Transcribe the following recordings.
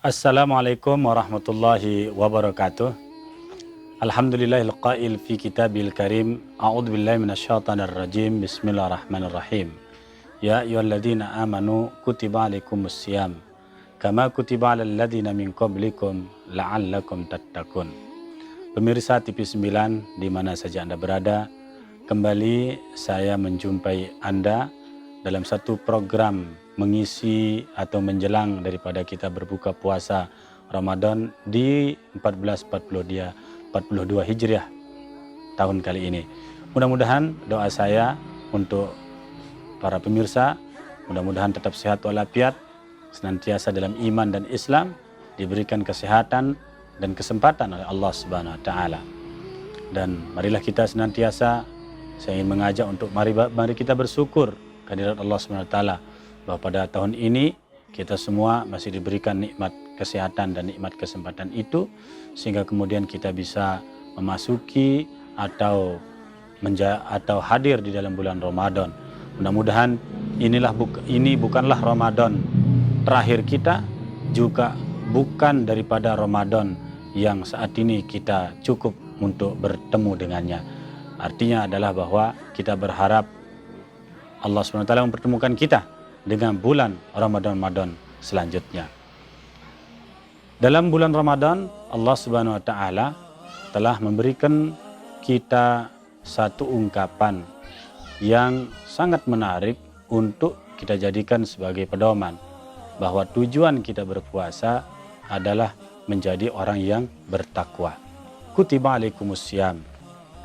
Assalamualaikum warahmatullahi wabarakatuh. Alhamdulillahil qail fi kitabil karim. A'udzu billahi minasyaitonir rajim. Bismillahirrahmanirrahim. Ya ayyuhalladzina amanu kutiba alaikumus syiyam kama kutiba alal ladzina min qablikum la'allakum tattaqun. Pemirsa TV 9 di mana saja Anda berada, kembali saya menjumpai Anda dalam satu program mengisi atau menjelang daripada kita berbuka puasa Ramadan di 1442 Hijriah tahun kali ini. Mudah-mudahan doa saya untuk para pemirsa, mudah-mudahan tetap sehat walafiat, senantiasa dalam iman dan Islam, diberikan kesehatan dan kesempatan oleh Allah Subhanahu wa taala. Dan marilah kita senantiasa, saya ingin mengajak untuk mari kita bersyukur kehadirat Allah Subhanahu wa taala bahwa pada tahun ini kita semua masih diberikan nikmat kesehatan dan nikmat kesempatan itu, sehingga kemudian kita bisa memasuki atau hadir di dalam bulan Ramadan. Mudah-mudahan ini bukanlah Ramadan terakhir kita, juga bukan daripada Ramadan yang saat ini kita cukup untuk bertemu dengannya. Artinya adalah bahwa kita berharap Allah SWT mempertemukan kita dengan bulan Ramadan selanjutnya. Dalam bulan Ramadan, Allah Subhanahu wa taala telah memberikan kita satu ungkapan yang sangat menarik untuk kita jadikan sebagai pedoman, bahwa tujuan kita berpuasa adalah menjadi orang yang bertakwa. Kutiba alaikumus syiyam,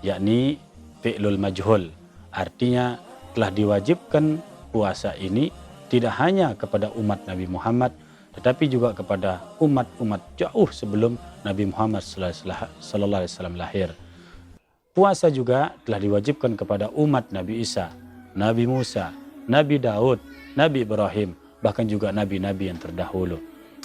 yakni fi'lul majhul, artinya telah diwajibkan puasa ini tidak hanya kepada umat Nabi Muhammad, tetapi juga kepada umat-umat jauh sebelum Nabi Muhammad sallallahu alaihi wasallam lahir. Puasa juga telah diwajibkan kepada umat Nabi Isa, Nabi Musa, Nabi Daud, Nabi Ibrahim, bahkan juga nabi-nabi yang terdahulu.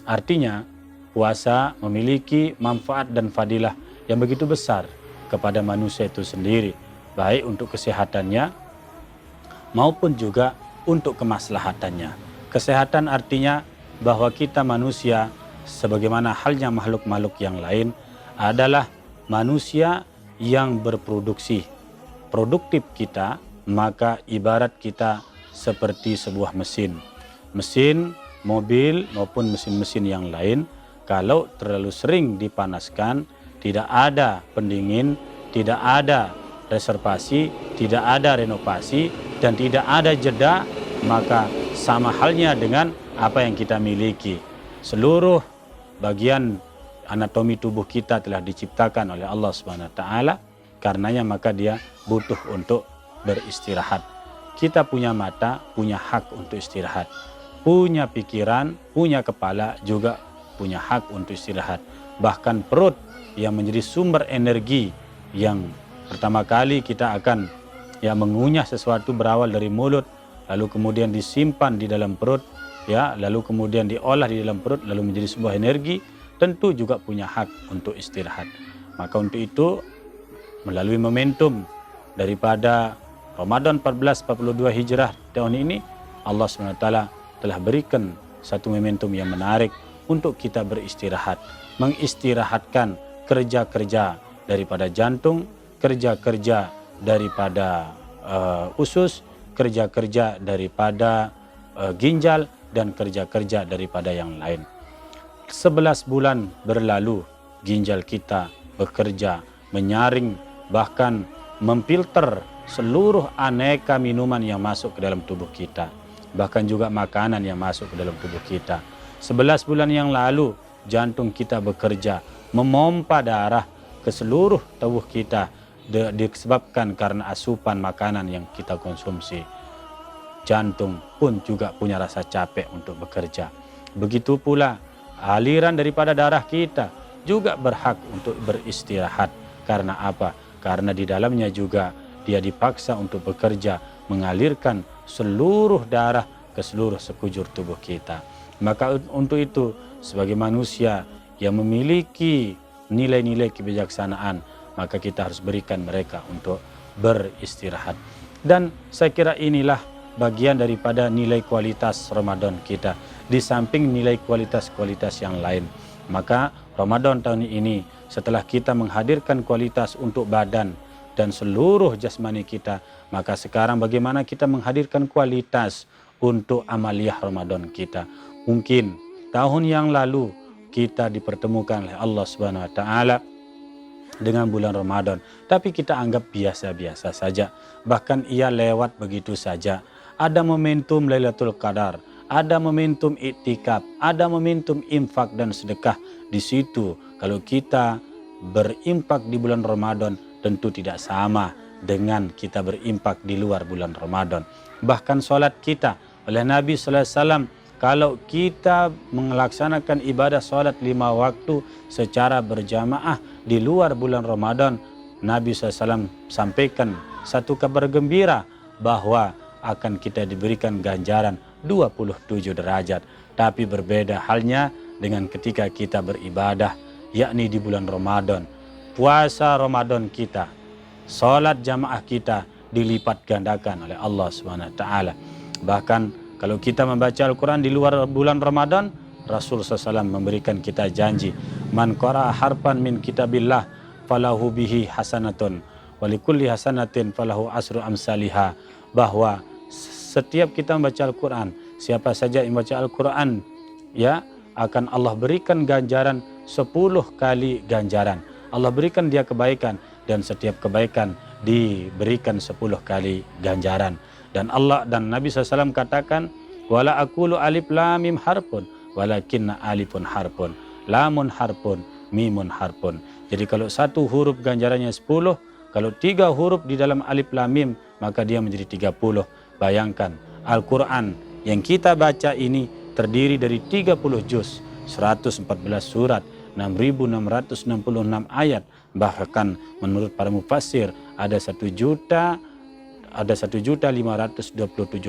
Artinya, puasa memiliki manfaat dan fadilah yang begitu besar kepada manusia itu sendiri, baik untuk kesehatannya maupun juga untuk kemaslahatannya. Kesehatan artinya bahwa kita manusia, sebagaimana halnya makhluk-makhluk yang lain, adalah manusia yang berproduksi. Produktif kita, maka ibarat kita seperti sebuah mesin. Mesin, mobil maupun mesin-mesin yang lain, kalau terlalu sering dipanaskan, tidak ada pendingin, tidak ada reservasi, tidak ada renovasi, dan tidak ada jeda, maka sama halnya dengan apa yang kita miliki. Seluruh bagian anatomi tubuh kita telah diciptakan oleh Allah Subhanahu wa taala, karenanya maka dia butuh untuk beristirahat. Kita punya mata, punya hak untuk istirahat. Punya pikiran, punya kepala juga punya hak untuk istirahat. Bahkan perut yang menjadi sumber energi yang pertama kali kita akan mengunyah sesuatu berawal dari mulut, lalu kemudian disimpan di dalam perut, lalu kemudian diolah di dalam perut, lalu menjadi sebuah energi, tentu juga punya hak untuk istirahat. Maka untuk itu, melalui momentum daripada Ramadan 1442 Hijrah tahun ini, Allah SWT telah berikan satu momentum yang menarik untuk kita beristirahat, mengistirahatkan kerja-kerja daripada jantung, kerja-kerja daripada usus, kerja-kerja daripada ginjal, dan kerja-kerja daripada yang lain. 11 bulan berlalu, ginjal kita bekerja, menyaring, bahkan memfilter seluruh aneka minuman yang masuk ke dalam tubuh kita, bahkan juga makanan yang masuk ke dalam tubuh kita. 11 bulan yang lalu, jantung kita bekerja, memompa darah ke seluruh tubuh kita, disebabkan karena asupan makanan yang kita konsumsi. Jantung pun juga punya rasa capek untuk bekerja. Begitu pula aliran daripada darah kita juga berhak untuk beristirahat. Karena apa? Karena di dalamnya juga dia dipaksa untuk bekerja, mengalirkan seluruh darah ke seluruh sekujur tubuh kita. Maka untuk itu, sebagai manusia yang memiliki nilai-nilai kebijaksanaan, maka kita harus berikan mereka untuk beristirahat. Dan saya kira inilah bagian daripada nilai kualitas Ramadan kita. Di samping nilai kualitas-kualitas yang lain. Maka Ramadan tahun ini setelah kita menghadirkan kualitas untuk badan dan seluruh jasmani kita, maka sekarang bagaimana kita menghadirkan kualitas untuk amaliyah Ramadan kita. Mungkin tahun yang lalu kita dipertemukan oleh Allah Subhanahu wa taala dengan bulan Ramadan, tapi kita anggap biasa-biasa saja. Bahkan ia lewat begitu saja. Ada momentum Lailatul Qadar, ada momentum iktikaf, ada momentum infak dan sedekah. Di situ kalau kita berimpak di bulan Ramadan tentu tidak sama dengan kita berimpak di luar bulan Ramadan. Bahkan sholat kita oleh Nabi sallallahu alaihi wasallam, kalau kita melaksanakan ibadah sholat 5 waktu secara berjamaah di luar bulan Ramadan, Nabi SAW sampaikan satu kabar gembira bahwa akan kita diberikan ganjaran 27 derajat. Tapi berbeda halnya dengan ketika kita beribadah, yakni di bulan Ramadan. Puasa Ramadan kita, sholat jamaah kita dilipat gandakan oleh Allah SWT. Bahkan kalau kita membaca Al-Quran di luar bulan Ramadan, Rasul SAW memberikan kita janji, man qara'a harfan min kitabillah falahu bihi hasanatun walikulli hasanatin falahu asru amsalihah, bahwa setiap kita membaca Al-Quran, siapa saja yang membaca Al-Quran, ya, akan Allah berikan ganjaran 10 kali ganjaran. Allah berikan dia kebaikan, dan setiap kebaikan diberikan 10 kali ganjaran. Dan Allah dan Nabi SAW katakan, wala aqulu alif lam mim harpun walakinna alifun harpun, lamun harpun, mimun harpun. Jadi kalau satu huruf ganjarannya 10, kalau 3 huruf di dalam alif lam mim maka dia menjadi 30. Bayangkan, Al-Quran yang kita baca ini terdiri dari 30 juz, 114 surat, 6.666 ayat. Bahkan menurut para mufassir ada 1.527.000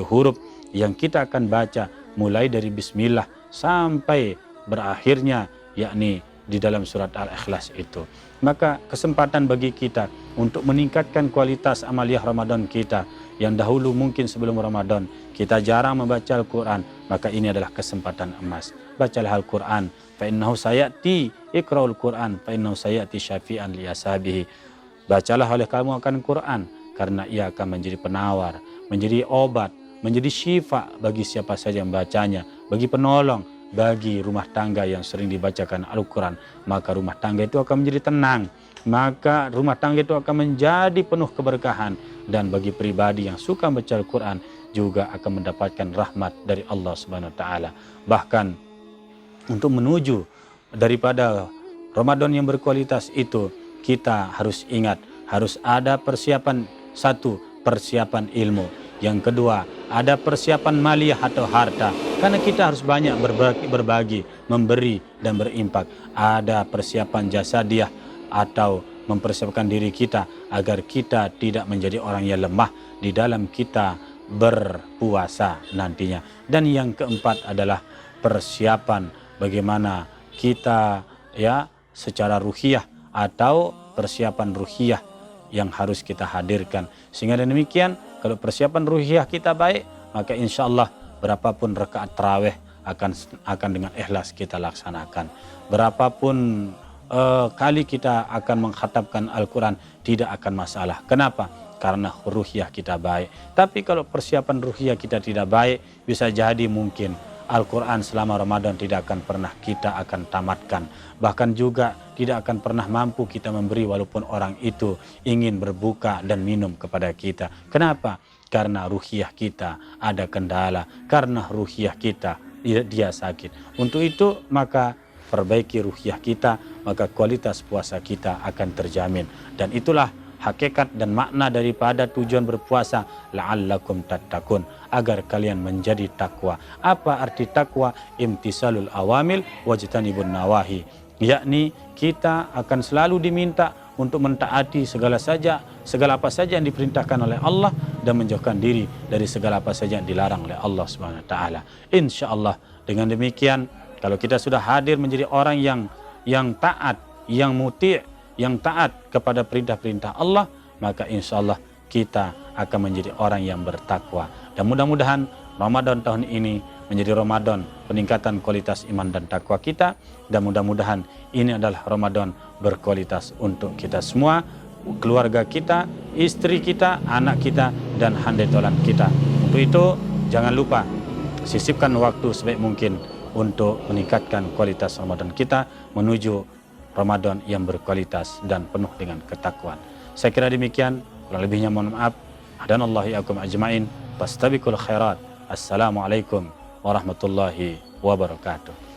huruf yang kita akan baca mulai dari bismillah sampai berakhirnya, yakni di dalam surat Al-Ikhlas itu. Maka kesempatan bagi kita untuk meningkatkan kualitas amaliyah Ramadan kita yang dahulu mungkin sebelum Ramadan kita jarang membaca Al-Quran, maka ini adalah kesempatan emas. Bacalah Al-Quran, fa innahu sayati, iqra'ul Quran fa innahu sayati syafi'an li ashabihi. Bacalah oleh kamu akan Quran, karena ia akan menjadi penawar, menjadi obat, menjadi syifa bagi siapa saja yang membacanya, bagi penolong, bagi rumah tangga yang sering dibacakan Al-Quran. Maka rumah tangga itu akan menjadi tenang, maka rumah tangga itu akan menjadi penuh keberkahan. Dan bagi pribadi yang suka membaca Al-Quran juga akan mendapatkan rahmat dari Allah Subhanahu wa taala. Bahkan untuk menuju daripada Ramadan yang berkualitas itu, kita harus ingat, harus ada persiapan. Satu, persiapan ilmu. Yang kedua, ada persiapan maliyah atau harta, karena kita harus banyak berbagi, memberi dan berimpak. Ada persiapan jasadiah atau mempersiapkan diri kita agar kita tidak menjadi orang yang lemah di dalam kita berpuasa nantinya. Dan yang keempat adalah persiapan bagaimana kita, ya, secara ruhiyah atau persiapan ruhiyah yang harus kita hadirkan. Sehingga demikian, kalau persiapan ruhiyah kita baik, maka insya Allah berapapun rakaat tarawih akan dengan ikhlas kita laksanakan. Berapapun kali kita akan mengkhatamkan Al-Quran tidak akan masalah. Kenapa? Karena ruhiyah kita baik. Tapi kalau persiapan ruhiyah kita tidak baik, bisa jadi mungkin Al-Quran selama Ramadan tidak akan pernah kita akan tamatkan. Bahkan juga tidak akan pernah mampu kita memberi walaupun orang itu ingin berbuka dan minum kepada kita. Kenapa? Karena ruhiyah kita ada kendala. Karena ruhiyah kita dia sakit. Untuk itu maka perbaiki ruhiyah kita, maka kualitas puasa kita akan terjamin. Dan itulah hakikat dan makna daripada tujuan berpuasa, la'allakum tattaqun, agar kalian menjadi takwa. Apa arti takwa? Imtisalul awamil wajtanibun nawahi, yakni kita akan selalu diminta untuk mentaati segala apa saja yang diperintahkan oleh Allah dan menjauhkan diri dari segala apa saja yang dilarang oleh Allah Subhanahu wa taala. Insyaallah dengan demikian, kalau kita sudah hadir menjadi orang yang taat, yang muti', yang taat kepada perintah-perintah Allah, maka insya Allah kita akan menjadi orang yang bertakwa. Dan mudah-mudahan Ramadan tahun ini menjadi Ramadan peningkatan kualitas iman dan takwa kita, dan mudah-mudahan ini adalah Ramadan berkualitas untuk kita semua, keluarga kita, istri kita, anak kita, dan handai tolan kita. Untuk itu jangan lupa sisipkan waktu sebaik mungkin untuk meningkatkan kualitas Ramadan kita menuju Ramadan yang berkualitas dan penuh dengan ketakwaan. Saya kira demikian, kurang lebihnya mohon maaf. Hadanallahu iyyakum ajmain. Fastabiqul khairat. Assalamualaikum warahmatullahi wabarakatuh.